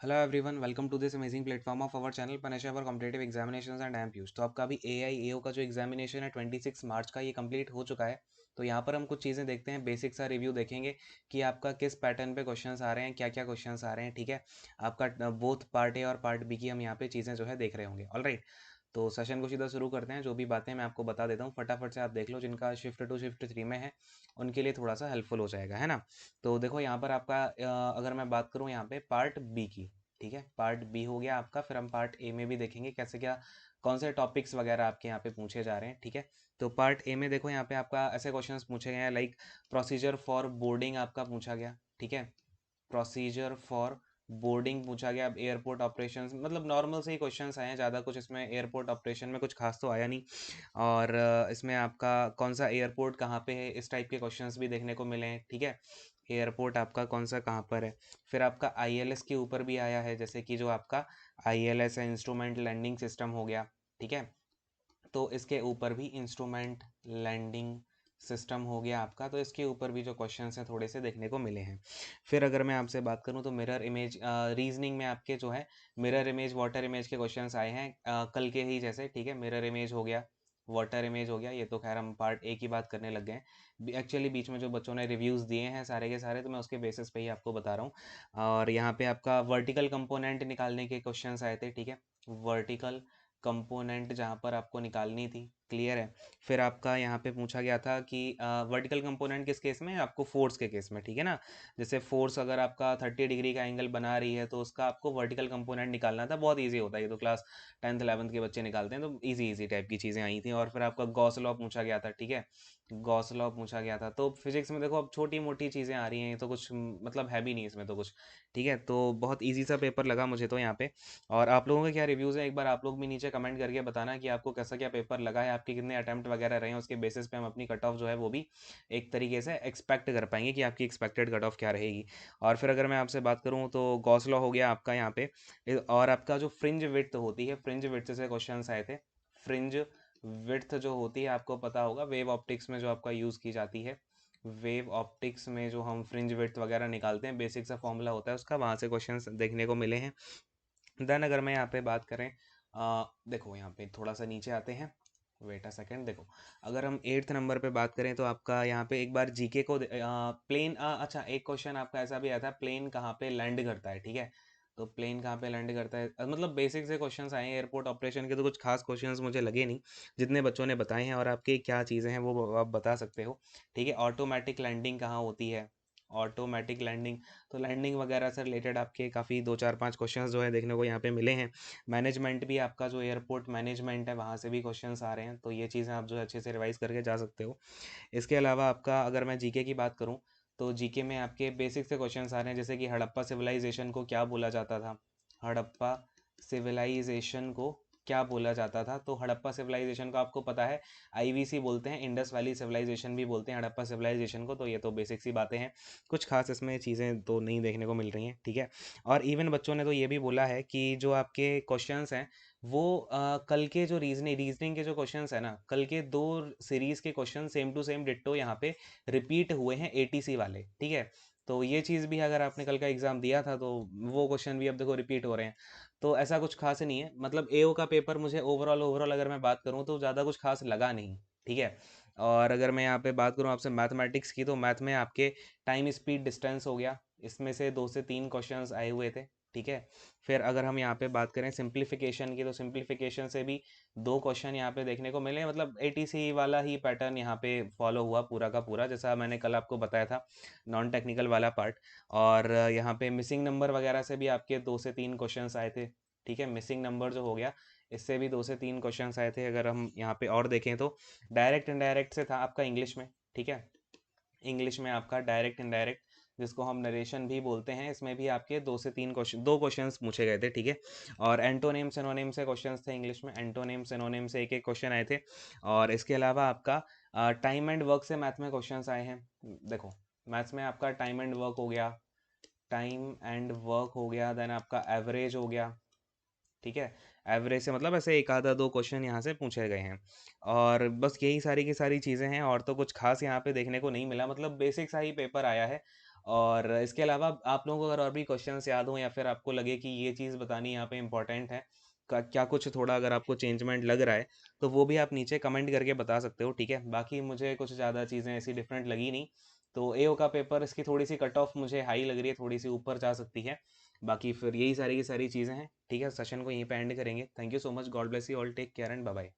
Hello everyone, welcome to this amazing platform of our channel पनेशा for competitive examinations and MPUs. तो आपका अभी एआईएओ का जो एग्जामिनेशन है 26 मार्च का ये कंप्लीट हो चुका है। तो यहाँ पर हम कुछ चीज़ें देखते हैं, बेसिक सा रिव्यू देखेंगे कि आपका किस पैटर्न पे क्वेश्चंस आ रहे हैं, क्या क्या क्वेश्चंस आ रहे हैं। ठीक है, आपका बोथ पार्ट ए और पार्ट बी की हम यहाँ पे चीज़ें जो है देख रहे होंगे। ऑलराइट, तो सेशन को सीधा शुरू करते हैं। जो भी बातें मैं आपको बता देता हूँ फटाफट से आप देख लो, जिनका शिफ्ट 2 शिफ्ट 3 में है उनके लिए थोड़ा सा हेल्पफुल हो जाएगा, है ना। तो देखो यहाँ पर आपका अगर मैं बात करूँ यहाँ पे पार्ट बी की, ठीक है, पार्ट बी हो गया आपका। फिर हम पार्ट ए में भी देखेंगे कैसे क्या कौन से टॉपिक्स वगैरह आपके यहाँ पे पूछे जा रहे हैं। ठीक है, तो पार्ट ए में देखो यहाँ पे आपका ऐसे क्वेश्चंस पूछे गए हैं लाइक प्रोसीजर फॉर बोर्डिंग आपका पूछा गया। ठीक है, प्रोसीजर फॉर बोर्डिंग पूछा गया। अब एयरपोर्ट ऑपरेशंस, मतलब नॉर्मल से ही क्वेश्चंस आए हैं, ज़्यादा कुछ इसमें एयरपोर्ट ऑपरेशन में कुछ खास तो आया नहीं। और इसमें आपका कौन सा एयरपोर्ट कहाँ पे है, इस टाइप के क्वेश्चंस भी देखने को मिले हैं। ठीक है, एयरपोर्ट आपका कौन सा कहाँ पर है। फिर आपका आईएलएस के ऊपर भी आया है, जैसे कि जो आपका आईएलएस है, इंस्ट्रूमेंट लैंडिंग सिस्टम हो गया। ठीक है, तो इसके ऊपर भी इंस्ट्रूमेंट लैंडिंग सिस्टम हो गया आपका, तो इसके ऊपर भी जो क्वेश्चंस हैं थोड़े से देखने को मिले हैं। फिर अगर मैं आपसे बात करूं तो मिरर इमेज रीजनिंग में आपके जो है मिरर इमेज वाटर इमेज के क्वेश्चंस आए हैं कल के ही जैसे। ठीक है, मिरर इमेज हो गया, वाटर इमेज हो गया। ये तो खैर हम पार्ट ए की बात करने लग गए हैं। एक्चुअली बीच में जो बच्चों ने रिव्यूज़ दिए हैं सारे के सारे, तो मैं उसके बेसिस पे ही आपको बता रहा हूँ। और यहाँ पे आपका वर्टिकल कंपोनेंट निकालने के क्वेश्चंस आए थे। ठीक है, वर्टिकल कंपोनेंट जहाँ पर आपको निकालनी थी, क्लियर है। फिर आपका यहाँ पे पूछा गया था कि वर्टिकल कंपोनेंट किस केस में, आपको फोर्स के केस में। ठीक है ना, जैसे फोर्स अगर आपका 30 डिग्री का एंगल बना रही है तो उसका आपको वर्टिकल कंपोनेंट निकालना था। बहुत ईजी होता है ये तो, क्लास 10th 11th के बच्चे निकालते हैं, तो ईजी ईजी टाइप की चीज़ें आई थी। और फिर आपका गॉस लॉ पूछा गया था। ठीक है, गॉस लॉ पूछा गया था। तो फिजिक्स में देखो अब छोटी मोटी चीज़ें आ रही हैं, ये तो कुछ मतलब है भी नहीं इसमें तो कुछ। ठीक है, तो बहुत ईजी सा पेपर लगा मुझे तो यहाँ पे। और आप लोगों के क्या रिव्यूज़ है, एक बार आप लोग भी नीचे कमेंट करके बताना कि आपको कैसा क्या पेपर लगा है, आपके कितने अटैम्प्ट वगैरह रहे हैं। उसके बेसिस पे हम अपनी कट ऑफ जो है वो भी एक तरीके से एक्सपेक्ट कर पाएंगे कि आपकी एक्सपेक्टेड कट ऑफ क्या रहेगी। और फिर अगर मैं आपसे बात करूँ तो गॉस लॉ हो गया आपका यहाँ पे। और आपका जो फ्रिंज विड्थ होती है, फ्रिंज विड्थ से क्वेश्चन आए थे। फ्रिंज विड्थ जो होती है आपको पता होगा, वेव ऑप्टिक्स में जो आपका यूज़ की जाती है। वेव ऑप्टिक्स में जो हम फ्रिंज विड्थ वगैरह निकालते हैं, बेसिक सा फॉर्मूला होता है उसका, वहाँ से क्वेश्चंस देखने को मिले हैं। देन अगर मैं यहाँ पे बात करें देखो यहाँ पे थोड़ा सा नीचे आते हैं, वेट अ सेकेंड। देखो अगर हम 8th नंबर पे बात करें तो आपका यहाँ पे एक बार जीके को प्लेन, अच्छा एक क्वेश्चन आपका ऐसा भी आया था, प्लेन कहाँ पे लैंड करता है। ठीक है, तो प्लेन कहाँ पे लैंड करता है, मतलब बेसिक से क्वेश्चंस आए हैं एयरपोर्ट ऑपरेशन के, तो कुछ खास क्वेश्चंस मुझे लगे नहीं जितने बच्चों ने बताए हैं। और आपकी क्या चीज़ें हैं वो आप बता सकते हो। ठीक है, ऑटोमेटिक लैंडिंग कहाँ होती है, ऑटोमेटिक लैंडिंग, तो लैंडिंग वगैरह से रिलेटेड आपके काफ़ी 2 4 5 क्वेश्चंस जो है देखने को यहाँ पे मिले हैं। मैनेजमेंट भी आपका जो एयरपोर्ट मैनेजमेंट है वहाँ से भी क्वेश्चंस आ रहे हैं, तो ये चीज़ें आप जो है अच्छे से रिवाइज करके जा सकते हो। इसके अलावा आपका अगर मैं जीके की बात करूँ तो जीके में आपके बेसिक से क्वेश्चंस आ रहे हैं, जैसे कि हड़प्पा सिविलाइजेशन को क्या बोला जाता था। हड़प्पा सिविलाइजेशन को क्या बोला जाता था, तो हड़प्पा सिविलाइजेशन को आपको पता है आईवीसी बोलते हैं, इंडस वैली सिविलाइजेशन भी बोलते हैं हड़प्पा सिविलाइजेशन को। तो ये तो बेसिक सी बातें हैं, कुछ खास इसमें चीज़ें तो नहीं देखने को मिल रही हैं। ठीक है, और इवन बच्चों ने तो ये भी बोला है कि जो आपके क्वेश्चंस हैं वो कल के जो रीजनिंग के जो क्वेश्चंस है ना, कल के 2 सीरीज के question same to same ditto यहाँ पे रिपीट हुए हैं एटीसी वाले। ठीक है, तो ये चीज़ भी अगर आपने कल का एग्जाम दिया था तो वो क्वेश्चन भी अब देखो रिपीट हो रहे हैं। तो ऐसा कुछ खास नहीं है, मतलब एओ का पेपर मुझे ओवरऑल अगर मैं बात करूँ तो ज़्यादा कुछ खास लगा नहीं। ठीक है, और अगर मैं यहाँ पे बात करूँ आपसे मैथमेटिक्स की, तो मैथ में आपके टाइम स्पीड डिस्टेंस हो गया, इसमें से 2 से 3 क्वेश्चंस आए हुए थे। ठीक है, फिर अगर हम यहाँ पे बात करें सिंप्लीफिकेशन की, तो सिंप्लीफिकेशन से भी 2 क्वेश्चन यहाँ पे देखने को मिले, मतलब एटीसी वाला ही पैटर्न यहाँ पे फॉलो हुआ पूरा का पूरा, जैसा मैंने कल आपको बताया था नॉन टेक्निकल वाला पार्ट। और यहाँ पे मिसिंग नंबर वगैरह से भी आपके 2 से 3 क्वेश्चंस आए थे। ठीक है, मिसिंग नंबर जो हो गया इससे भी 2 से 3 क्वेश्चंस आए थे। अगर हम यहाँ पे और देखें तो डायरेक्ट इनडायरेक्ट से था आपका इंग्लिश में। ठीक है, इंग्लिश में आपका डायरेक्ट इनडायरेक्ट, जिसको हम नरेशन भी बोलते हैं, इसमें भी आपके 2 क्वेश्चंस पूछे गए थे। ठीक है, और एंटोनिम सिनोनिम से क्वेश्चंस थे इंग्लिश में, एंटोनिम सिनोनिम से एक एक क्वेश्चन आए थे। और इसके अलावा आपका टाइम एंड वर्क से मैथ में क्वेश्चंस आए हैं। देखो मैथ्स में आपका टाइम एंड वर्क हो गया, टाइम एंड वर्क हो गया, देन आपका एवरेज हो गया। ठीक है, एवरेज से मतलब ऐसे एक आधा 2 क्वेश्चन यहाँ से पूछे गए हैं। और बस यही सारी की सारी चीज़ें हैं, और तो कुछ खास यहाँ पे देखने को नहीं मिला, मतलब बेसिक सा ही पेपर आया है। और इसके अलावा आप लोगों को अगर और भी क्वेश्चंस याद हो या फिर आपको लगे कि ये चीज़ बतानी यहाँ पे इंपॉर्टेंट है, क्या कुछ थोड़ा अगर आपको चेंजमेंट लग रहा है, तो वो भी आप नीचे कमेंट करके बता सकते हो, ठीक है। बाकी मुझे कुछ ज़्यादा चीज़ें ऐसी डिफरेंट लगी नहीं। तो एओ का पेपर, इसकी थोड़ी सी कट ऑफ मुझे हाई लग रही है, थोड़ी सी ऊपर जा सकती है। बाकी फिर यही सारी की सारी चीज़ें हैं, ठीक है। सेशन को यहीं पे एंड करेंगे। Thank you so much, God bless you all, take care and bye bye.